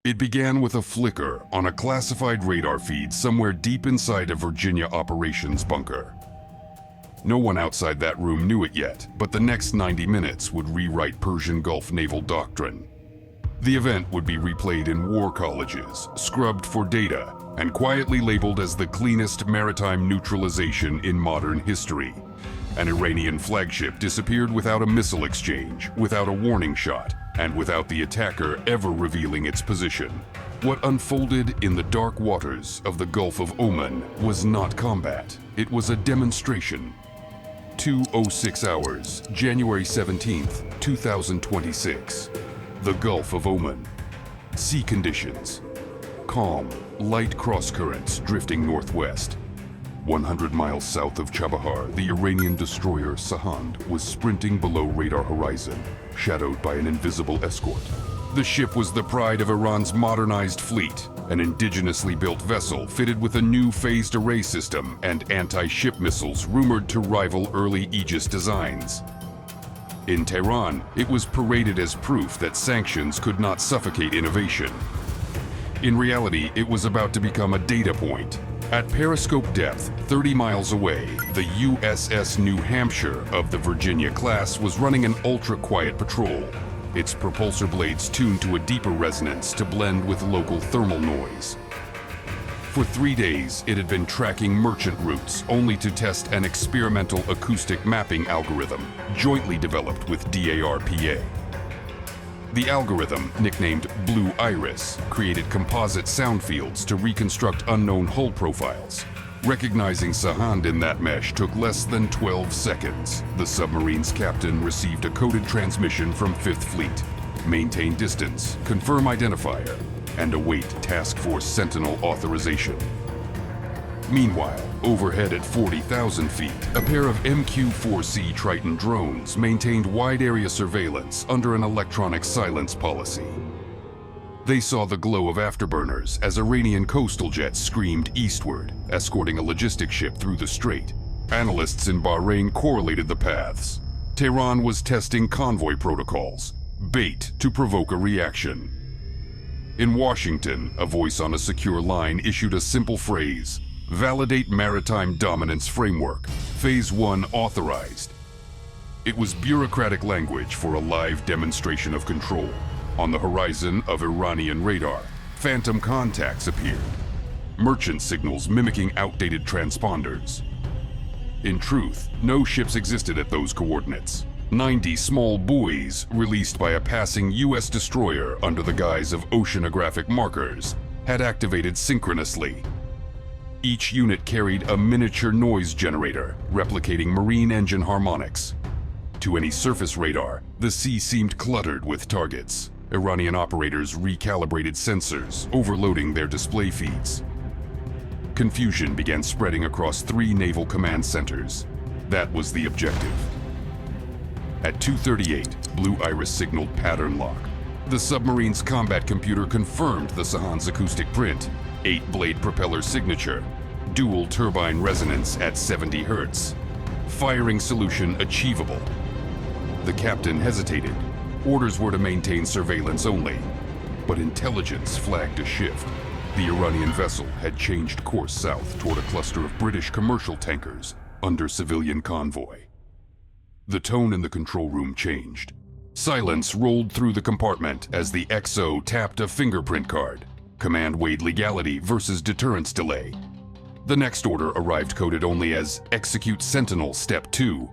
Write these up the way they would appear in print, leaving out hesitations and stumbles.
It began with a flicker on a classified radar feed somewhere deep inside a Virginia operations bunker. No one outside that room knew it yet, but the next 90 minutes would rewrite Persian Gulf naval doctrine. The event would be replayed in war colleges, scrubbed for data, and quietly labeled as the cleanest maritime neutralization in modern history. An Iranian flagship disappeared without a missile exchange, without a warning shot, and without the attacker ever revealing its position. What unfolded in the dark waters of the Gulf of Oman was not combat, it was a demonstration. 2:06 hours, January 17th, 2026. The Gulf of Oman. Sea conditions. Calm, light cross currents drifting northwest. 100 miles south of Chabahar, the Iranian destroyer Sahand was sprinting below radar horizon, shadowed by an invisible escort. The ship was the pride of Iran's modernized fleet, an indigenously built vessel fitted with a new phased array system and anti-ship missiles rumored to rival early Aegis designs. In Tehran, it was paraded as proof that sanctions could not suffocate innovation. In reality, it was about to become a data point. At periscope depth, 30 miles away, the USS New Hampshire of the Virginia class was running an ultra-quiet patrol, its propulsor blades tuned to a deeper resonance to blend with local thermal noise. For 3 days, it had been tracking merchant routes, only to test an experimental acoustic mapping algorithm, jointly developed with DARPA. The algorithm, nicknamed Blue Iris, created composite sound fields to reconstruct unknown hull profiles. Recognizing Sahand in that mesh took less than 12 seconds. The submarine's captain received a coded transmission from 5th Fleet. Maintain distance, confirm identifier, and await Task Force Sentinel authorization. Meanwhile, overhead at 40,000 feet, a pair of MQ-4C Triton drones maintained wide-area surveillance under an electronic silence policy. They saw the glow of afterburners as Iranian coastal jets screamed eastward, escorting a logistics ship through the Strait. Analysts in Bahrain correlated the paths. Tehran was testing convoy protocols, bait to provoke a reaction. In Washington, a voice on a secure line issued a simple phrase: validate maritime dominance framework, Phase 1 authorized. It was bureaucratic language for a live demonstration of control. On the horizon of Iranian radar, phantom contacts appeared, merchant signals mimicking outdated transponders. In truth, no ships existed at those coordinates. 90 small buoys, released by a passing U.S. destroyer under the guise of oceanographic markers, had activated synchronously. Each unit carried a miniature noise generator, replicating marine engine harmonics. To any surface radar, the sea seemed cluttered with targets. Iranian operators recalibrated sensors, overloading their display feeds. Confusion began spreading across 3 naval command centers. That was the objective. At 2:38, Blue Iris signaled pattern lock. The submarine's combat computer confirmed the Sahand's acoustic print, 8-blade propeller signature, dual turbine resonance at 70 Hz. Firing solution achievable. The captain hesitated. Orders were to maintain surveillance only, but intelligence flagged a shift. The Iranian vessel had changed course south toward a cluster of British commercial tankers under civilian convoy. The tone in the control room changed. Silence rolled through the compartment as the XO tapped a fingerprint card. Command weighed legality versus deterrence delay. The next order arrived coded only as Execute Sentinel Step 2.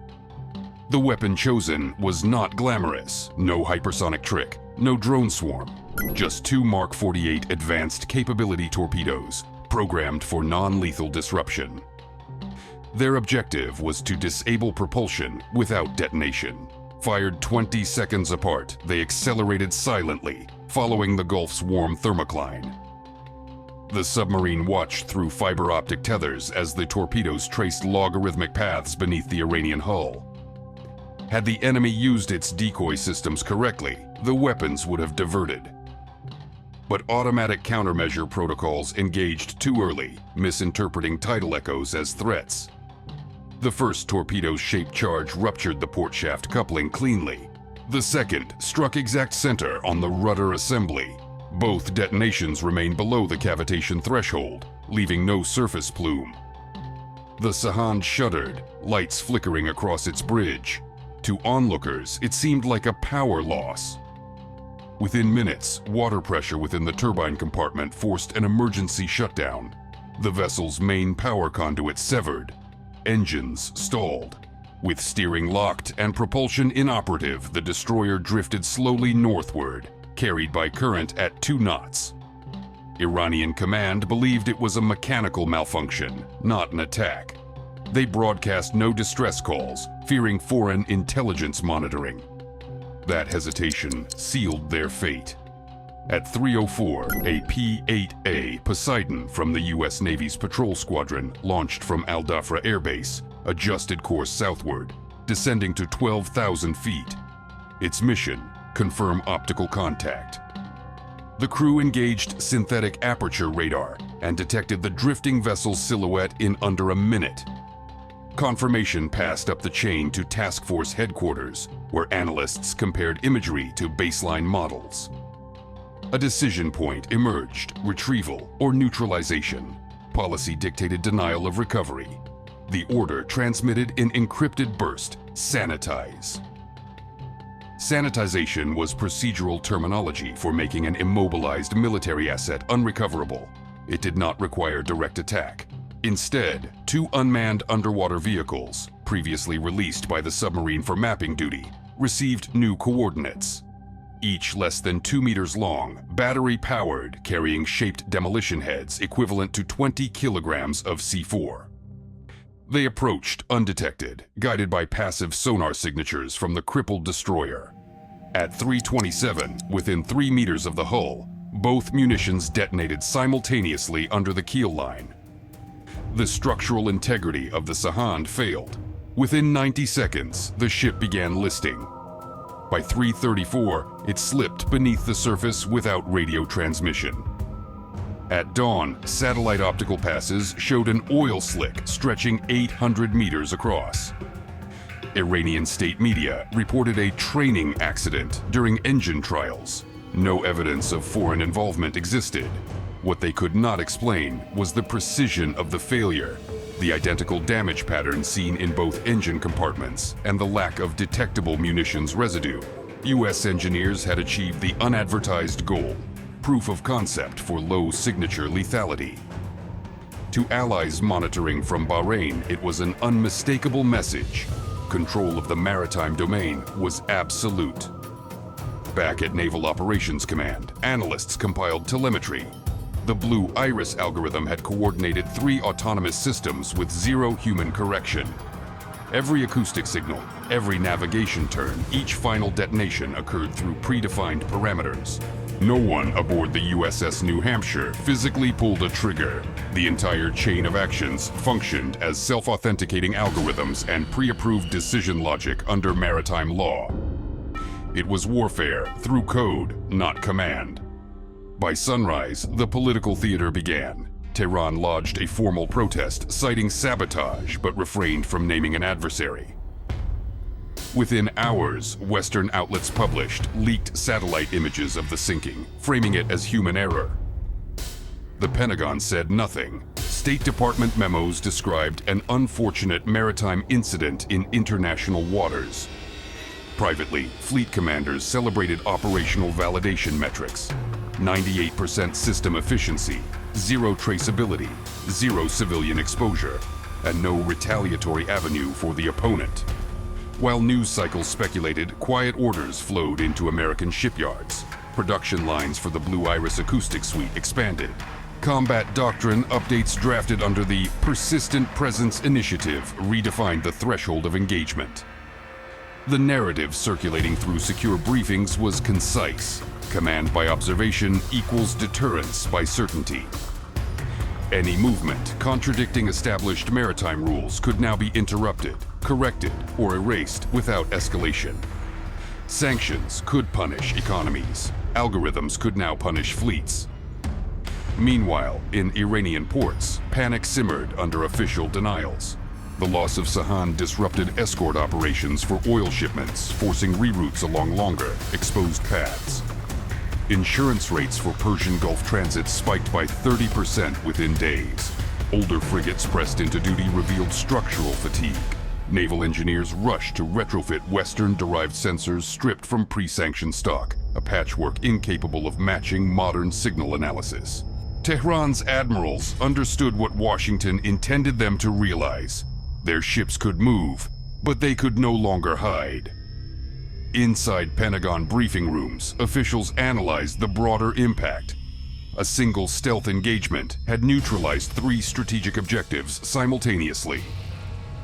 The weapon chosen was not glamorous, no hypersonic trick, no drone swarm, just 2 Mark 48 advanced capability torpedoes, programmed for non-lethal disruption. Their objective was to disable propulsion without detonation. Fired 20 seconds apart, they accelerated silently, following the Gulf's warm thermocline. The submarine watched through fiber optic tethers as the torpedoes traced logarithmic paths beneath the Iranian hull. Had the enemy used its decoy systems correctly, the weapons would have diverted. But automatic countermeasure protocols engaged too early, misinterpreting tidal echoes as threats. The first torpedo-shaped charge ruptured the port shaft coupling cleanly. The second struck exact center on the rudder assembly, Both detonations remain below the cavitation threshold, leaving no surface plume. The Sahand shuddered, lights flickering across its bridge. To onlookers, it seemed like a power loss. Within minutes, water pressure within the turbine compartment forced an emergency shutdown. The vessel's main power conduit severed. Engines stalled. With steering locked and propulsion inoperative, the destroyer drifted slowly northward, carried by current at 2 knots. Iranian command believed it was a mechanical malfunction, not an attack. They broadcast no distress calls, fearing foreign intelligence monitoring. That hesitation sealed their fate. At 3:04, a P-8A Poseidon from the U.S. Navy's patrol squadron launched from Al Dhafra Air Base, adjusted course southward, descending to 12,000 feet. Its mission: confirm optical contact. The crew engaged synthetic aperture radar and detected the drifting vessel's silhouette in under a minute. Confirmation passed up the chain to Task Force headquarters, where analysts compared imagery to baseline models. A decision point emerged: retrieval or neutralization. Policy dictated denial of recovery. The order transmitted in encrypted burst: sanitize. Sanitization was procedural terminology for making an immobilized military asset unrecoverable. It did not require direct attack. Instead, 2 unmanned underwater vehicles, previously released by the submarine for mapping duty, received new coordinates. Each less than 2 meters long, battery-powered, carrying shaped demolition heads equivalent to 20 kilograms of C4. They approached undetected, guided by passive sonar signatures from the crippled destroyer. At 3:27, within 3 meters of the hull, both munitions detonated simultaneously under the keel line. The structural integrity of the Sahand failed. Within 90 seconds, the ship began listing. By 3:34, it slipped beneath the surface without radio transmission. At dawn, satellite optical passes showed an oil slick stretching 800 meters across. Iranian state media reported a training accident during engine trials. No evidence of foreign involvement existed. What they could not explain was the precision of the failure, the identical damage pattern seen in both engine compartments, and the lack of detectable munitions residue. U.S. engineers had achieved the unadvertised goal: proof of concept for low signature lethality. To allies monitoring from Bahrain, it was an unmistakable message. Control of the maritime domain was absolute. Back at Naval Operations Command, analysts compiled telemetry. The Blue Iris algorithm had coordinated 3 autonomous systems with 0 human correction. Every acoustic signal, every navigation turn, each final detonation occurred through predefined parameters. No one aboard the USS New Hampshire physically pulled a trigger. The entire chain of actions functioned as self-authenticating algorithms and pre-approved decision logic under maritime law. It was warfare through code, not command. By sunrise, the political theater began. Tehran lodged a formal protest citing sabotage but refrained from naming an adversary. Within hours, Western outlets published leaked satellite images of the sinking, framing it as human error. The Pentagon said nothing. State Department memos described an unfortunate maritime incident in international waters. Privately, fleet commanders celebrated operational validation metrics: 98% system efficiency, 0 traceability, 0 civilian exposure, and no retaliatory avenue for the opponent. While news cycles speculated, quiet orders flowed into American shipyards. Production lines for the Blue Iris acoustic suite expanded. Combat doctrine updates drafted under the Persistent Presence Initiative redefined the threshold of engagement. The narrative circulating through secure briefings was concise. Command by observation equals deterrence by certainty. Any movement contradicting established maritime rules could now be interrupted, corrected, or erased without escalation. Sanctions could punish economies. Algorithms could now punish fleets. Meanwhile, in Iranian ports, panic simmered under official denials. The loss of Sahand disrupted escort operations for oil shipments, forcing reroutes along longer, exposed paths. Insurance rates for Persian Gulf transit spiked by 30% within days. Older frigates pressed into duty revealed structural fatigue. Naval engineers rushed to retrofit Western-derived sensors stripped from pre-sanctioned stock, a patchwork incapable of matching modern signal analysis. Tehran's admirals understood what Washington intended them to realize. Their ships could move, but they could no longer hide. Inside Pentagon briefing rooms, officials analyzed the broader impact. A single stealth engagement had neutralized 3 strategic objectives simultaneously.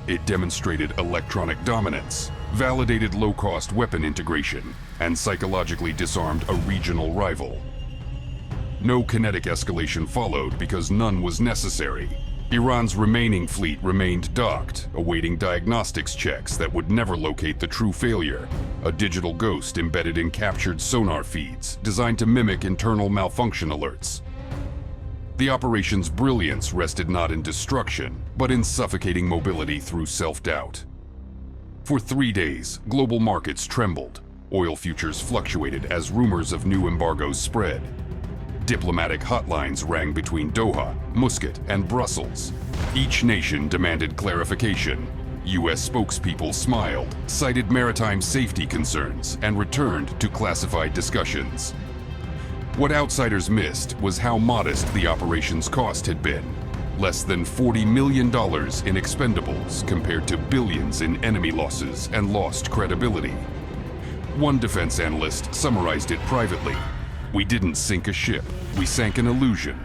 It demonstrated electronic dominance, validated low-cost weapon integration, and psychologically disarmed a regional rival. No kinetic escalation followed because none was necessary. Iran's remaining fleet remained docked, awaiting diagnostics checks that would never locate the true failure, a digital ghost embedded in captured sonar feeds designed to mimic internal malfunction alerts. The operation's brilliance rested not in destruction, but in suffocating mobility through self-doubt. For 3 days, global markets trembled. Oil futures fluctuated as rumors of new embargoes spread. Diplomatic hotlines rang between Doha, Muscat, and Brussels. Each nation demanded clarification. U.S. spokespeople smiled, cited maritime safety concerns, and returned to classified discussions. What outsiders missed was how modest the operation's cost had been. Less than $40 million in expendables compared to billions in enemy losses and lost credibility. One defense analyst summarized it privately. "We didn't sink a ship, we sank an illusion."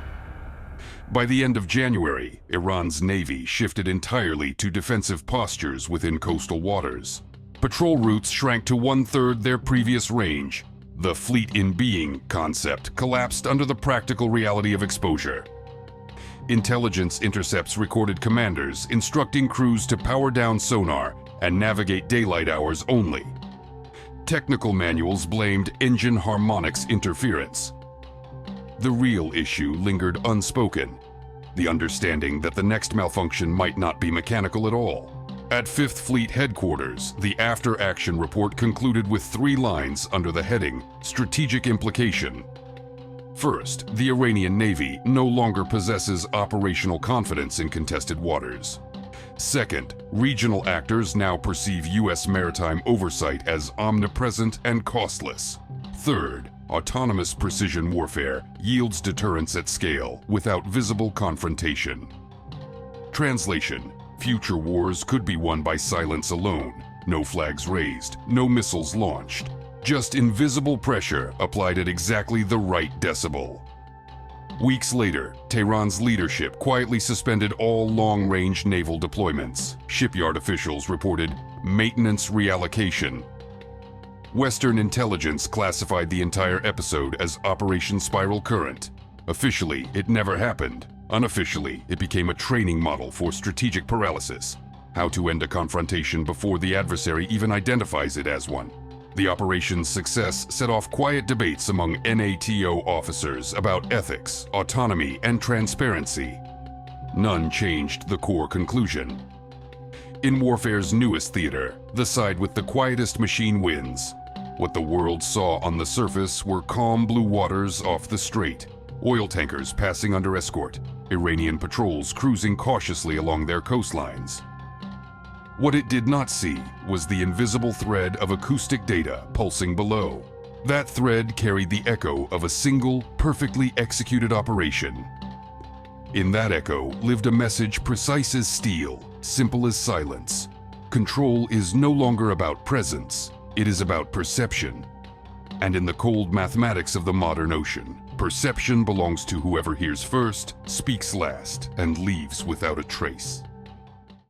By the end of January, Iran's navy shifted entirely to defensive postures within coastal waters. Patrol routes shrank to 1/3 their previous range. The fleet in being concept collapsed under the practical reality of exposure. Intelligence intercepts recorded commanders instructing crews to power down sonar and navigate daylight hours only. Technical manuals blamed engine harmonics interference. The real issue lingered unspoken, the understanding that the next malfunction might not be mechanical at all. At 5th Fleet Headquarters, the after-action report concluded with 3 lines under the heading, Strategic Implication. First, the Iranian Navy no longer possesses operational confidence in contested waters. Second, regional actors now perceive U.S. maritime oversight as omnipresent and costless. Third, autonomous precision warfare yields deterrence at scale without visible confrontation. Translation: future wars could be won by silence alone. No flags raised, no missiles launched. Just invisible pressure applied at exactly the right decibel. Weeks later, Tehran's leadership quietly suspended all long-range naval deployments. Shipyard officials reported maintenance reallocation. Western intelligence classified the entire episode as Operation Spiral Current. Officially, it never happened. Unofficially, it became a training model for strategic paralysis, how to end a confrontation before the adversary even identifies it as one. The operation's success set off quiet debates among NATO officers about ethics, autonomy, and transparency. None changed the core conclusion. In warfare's newest theater, the side with the quietest machine wins. What the world saw on the surface were calm blue waters off the Strait, oil tankers passing under escort, Iranian patrols cruising cautiously along their coastlines. What it did not see was the invisible thread of acoustic data pulsing below. That thread carried the echo of a single, perfectly executed operation. In that echo lived a message precise as steel, simple as silence. Control is no longer about presence, it is about perception. And in the cold mathematics of the modern ocean, perception belongs to whoever hears first, speaks last, and leaves without a trace.